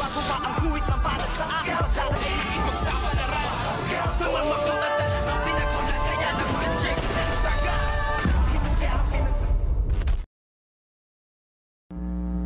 Gumagawa ang guhit ng balat sa akin. Pagdala ay nakipagsama na rin. Sa mga magdudatan ang pinagulat kaya ng magic saga.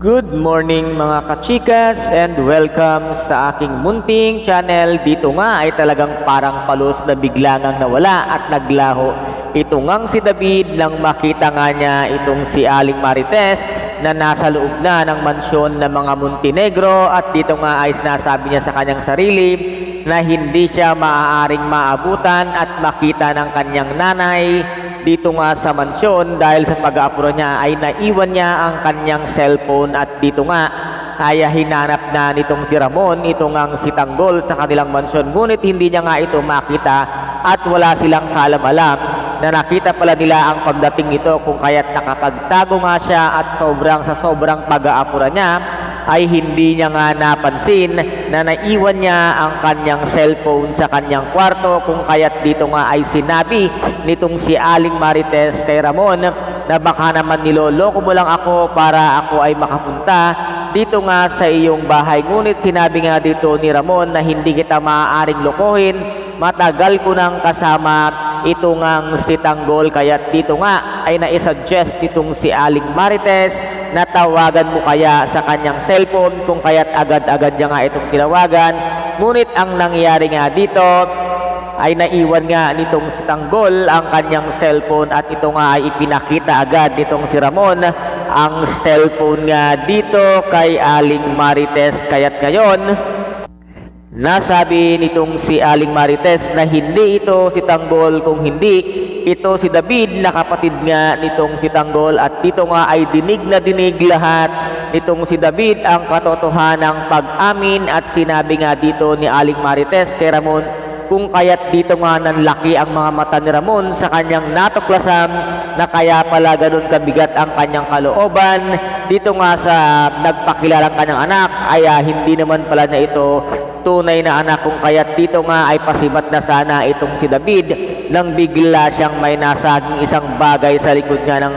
Good morning mga kachikas and welcome sa aking munting channel. Dito nga ay talagang parang palos na bigla ngang nawala at naglaho. Ito ngang si David nang makita nga niya itong si Aling Marites na nasa loob na ng mansyon ng mga Montenegro, at dito nga ay sinasabi niya sa kanyang sarili na hindi siya maaaring maabutan at makita ng kanyang nanay dito nga sa mansyon dahil sa pag-aapuro niya ay naiwan niya ang kanyang cellphone, at dito nga ay hinanap na nitong si Ramon itong ang si Tanggol sa kanilang mansyon, ngunit hindi niya nga ito makita at wala silang kaalam-alam na nakita pala nila ang pagdating nito, kung kaya't nakapagtago nga siya at sobrang pag-aapura niya ay hindi niya nga napansin na naiwan niya ang kanyang cellphone sa kanyang kwarto, kung kaya't dito nga ay sinabi nitong si Aling Marites kay Ramon na baka naman niloloko mo lang ako para ako ay makapunta dito nga sa iyong bahay. Ngunit sinabi nga dito ni Ramon na hindi kita maaaring lokohin, matagal ko nang kasama ito ngang si Tanggol, kaya't dito nga ay naisuggest nitong si Aling Marites na tawagan mo kaya sa kanyang cellphone, kung kaya't agad-agad niya nga itong tinawagan. Ngunit ang nangyari nga dito ay naiwan nga nitong si Tanggol ang kanyang cellphone, at ito nga ay ipinakita agad nitong si Ramon ang cellphone nga dito kay Aling Marites. Kaya't ngayon nasabi nitong si Aling Marites na hindi ito si Tanggol, kung hindi ito si David na kapatid nga nitong si Tanggol, at dito nga ay dinig na dinig lahat nitong si David ang katotohanang pag-amin, at sinabi nga dito ni Aling Marites kay Ramon kung kaya't dito nga nanlaki ang mga mata ni Ramon sa kanyang natuklasan na kaya pala ganun kabigat ang kanyang kalooban dito nga sa nagpakilalang kanyang anak ay hindi naman pala na ito tunay na anak, kung kaya't dito nga ay pasibat na sana itong si David nang bigla siyang may nasaging isang bagay sa likod nga ng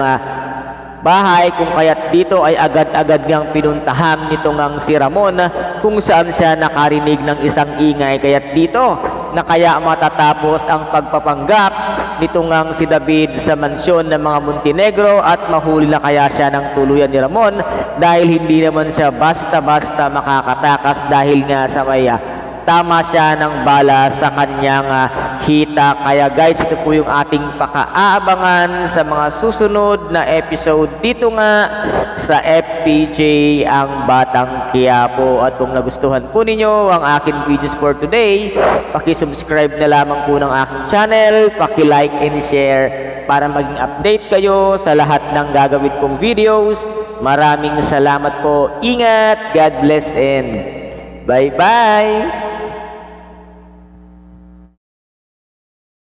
bahay, kung kaya't dito ay agad-agad ngang pinuntahan nito ngang si Ramon kung saan siya nakarinig ng isang ingay, kaya't dito na kaya matatapos ang pagpapanggap nito ngang si David sa mansyon ng mga Montenegro at mahuli na kaya siya ng tuluyan ni Ramon, dahil hindi naman siya basta-basta makakatakas dahil nga sa may tama siya ng bala sa kanyang hita. Kaya guys, ito po yung ating paka-aabangan sa mga susunod na episode dito nga sa FPJ ang Batang Quiapo. At kung nagustuhan po ninyo ang aking videos for today, paki-subscribe na lamang po ng aking channel, paki-like and share para maging update kayo sa lahat ng gagawin kong videos. Maraming salamat po. Ingat, God bless and bye-bye!